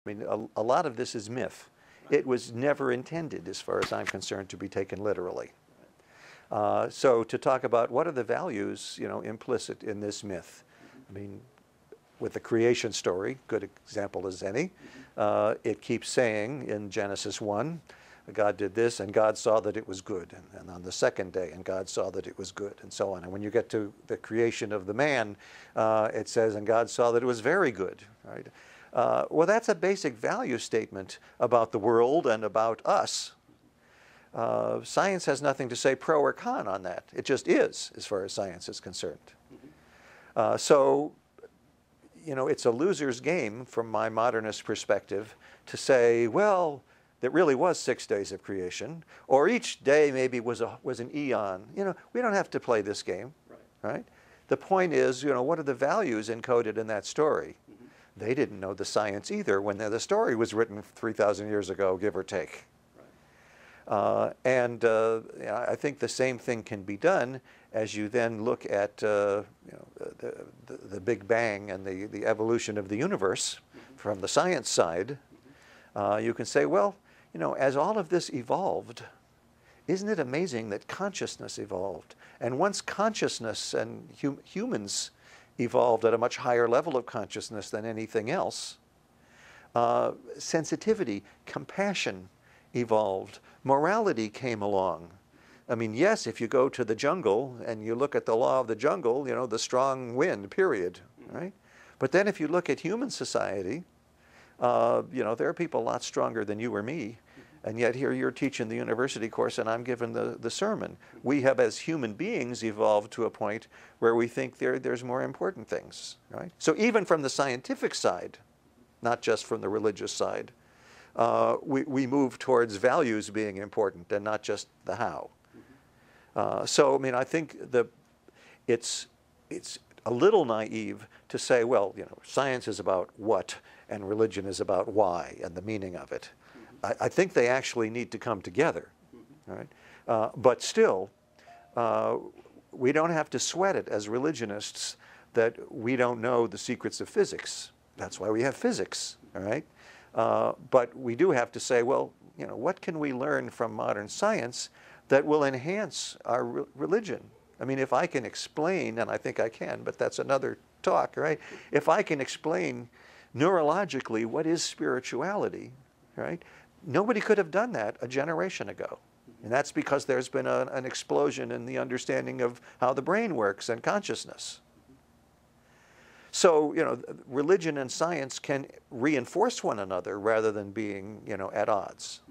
I mean, a lot of this is myth. It was never intended, as far as I'm concerned, to be taken literally. So to talk about what are the values, implicit in this myth. I mean, with the creation story, good example as any, it keeps saying in Genesis 1, God did this, and God saw that it was good. And on the second day, and God saw that it was good, and so on. And when you get to the creation of the man, it says, and God saw that it was very good, right? Well, that's a basic value statement about the world and about us. Science has nothing to say pro or con on that. It just is, as far as science is concerned. So, it's a loser's game from my modernist perspective to say, well, there really was 6 days of creation, or each day maybe was an eon. We don't have to play this game, right? The point is, what are the values encoded in that story? They didn't know the science either when the story was written 3,000 years ago, give or take. I think the same thing can be done as you then look at the Big Bang and the evolution of the universe from the science side. You can say, well, as all of this evolved, isn't it amazing that consciousness evolved? And once consciousness and humans evolved at a much higher level of consciousness than anything else, sensitivity, compassion evolved. Morality came along. I mean, yes, if you go to the jungle and you look at the law of the jungle, the strong wind, period, right? But then if you look at human society, there are people a lot stronger than you or me, and yet here you're teaching the university course and I'm giving the sermon. We have, as human beings, evolved to a point where we think there's more important things, right? So even from the scientific side, not just from the religious side, we move towards values being important and not just the how. So, I mean, I think it's a little naive to say, well, science is about what and religion is about why and the meaning of it. I think they actually need to come together, right? But still, we don't have to sweat it as religionists that we don't know the secrets of physics. That's why we have physics, all right? But we do have to say, well, what can we learn from modern science that will enhance our religion? I mean, if I can explain, and I think I can, but that's another talk, right? If I can explain neurologically what is spirituality, right? Nobody could have done that a generation ago. And that's because there's been an explosion in the understanding of how the brain works and consciousness. So, religion and science can reinforce one another rather than being, at odds.